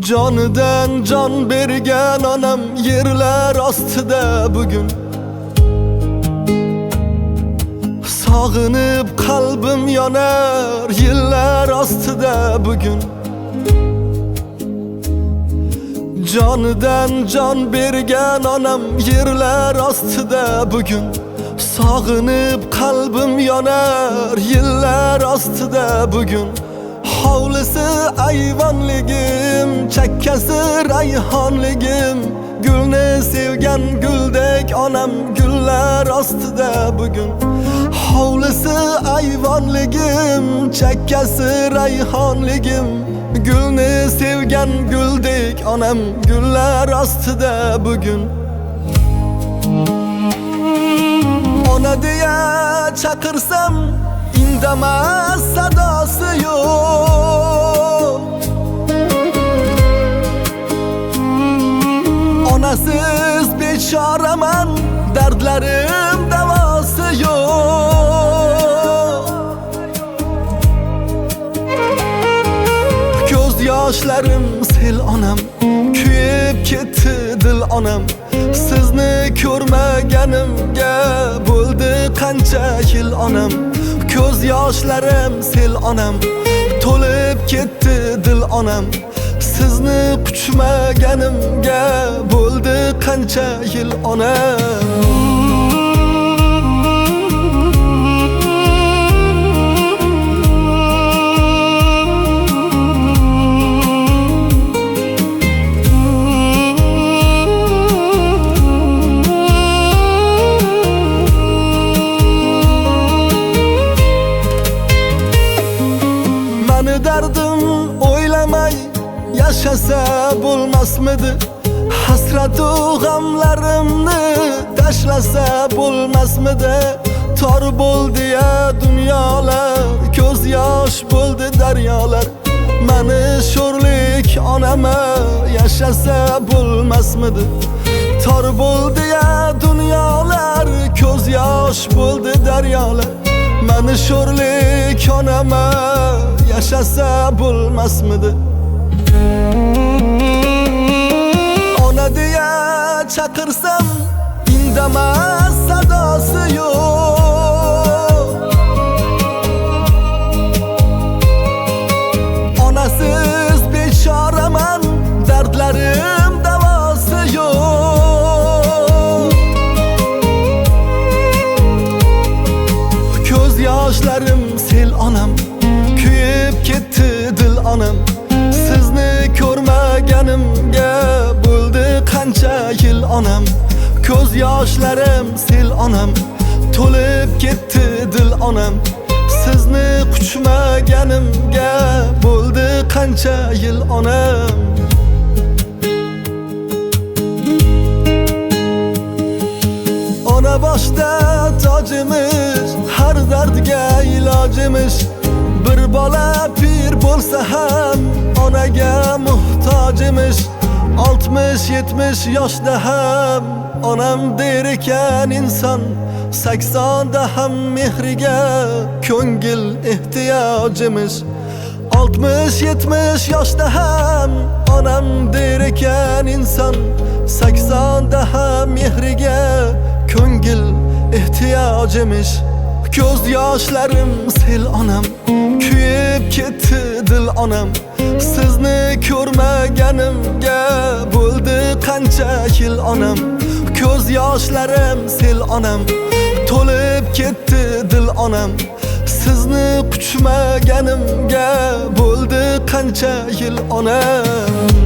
Jonidan jon bergan onam yerlar ostida bugun. Sog'inib qalbim yonar yillar ostida bugun. Jonidan jon bergan onam yerlar ostida bugun. Sog'inib qalbim yonar yillar ostida bugun. Hovlisi ayvonligim, chakkasi rayhonligim, gulni sevgan guldek onam gullar ostida bugun. Hovlisi ayvonligim, chakkasi rayhonligim, gulni sevgan guldek onam gullar ostida bugun. Ona deya chaqirsam indamas sadosi yo'q. Onasiz bechoraman, dardlarim davosi yo'q. Ko'z yoshlarim sel onam, kuyib ketdi dil onam. Sizni ko'rmaganimga bo'ldi qancha yil onam. Ko'z yoshlarim sel onam, to'lib ketdi dil onam. Sizni quchmaganimga bo'ldi qancha yil onam. Derdim o'ylamay yashasa bo'lmasmidi? Hasratu g'amlarimni tashlasa bo'lmasmidi? Tor bo'ldi ya dunyolar, ko'z yosh bo'ldi daryolar. Mani sho'rlik onama yashasa bo'lmasmidi? Tor bo'ldi ya dunyolar, ko'z yosh bo'ldi daryolar. Mani sho'rlik onama yashasa bo'lmasmidi? Ona deya chaqirsam indamas sadosi yo'q. Onasiz bechoraman, dardlarim davosi yo'q. Ko'z yoshlarim sel onam, kuyib ketdi dil onam. Sizni ko'rmaganimga bo'ldi qancha yil onam. Ko'z yoshlarim sel onam, to'lib ketdi dil onam. Sizni quchmaganimga bo'ldi qancha yil onam. Ona boshda tojimiz, har dardga ilojimiz. Bir bola pir bo'lsa ham onaga muhtojimiz. 60-70 yoshda ham onam der ekan inson, 80da ham mehriga ko'ngil ehtiyojimiz. 60-70 yoshda ham onam der ekan inson, 80da ham mehriga ko'ngil ehtiyojimiz. Ko'z yoshlarim sel onam, kuyib ketdi dil onam. Sizni ko'rmaganimga bo'ldi qancha yil onam. Ko'z yoshlarim sel onam, to'lib ketdi dil onam. Sizni quchmaganimga bo'ldi qancha yil onam.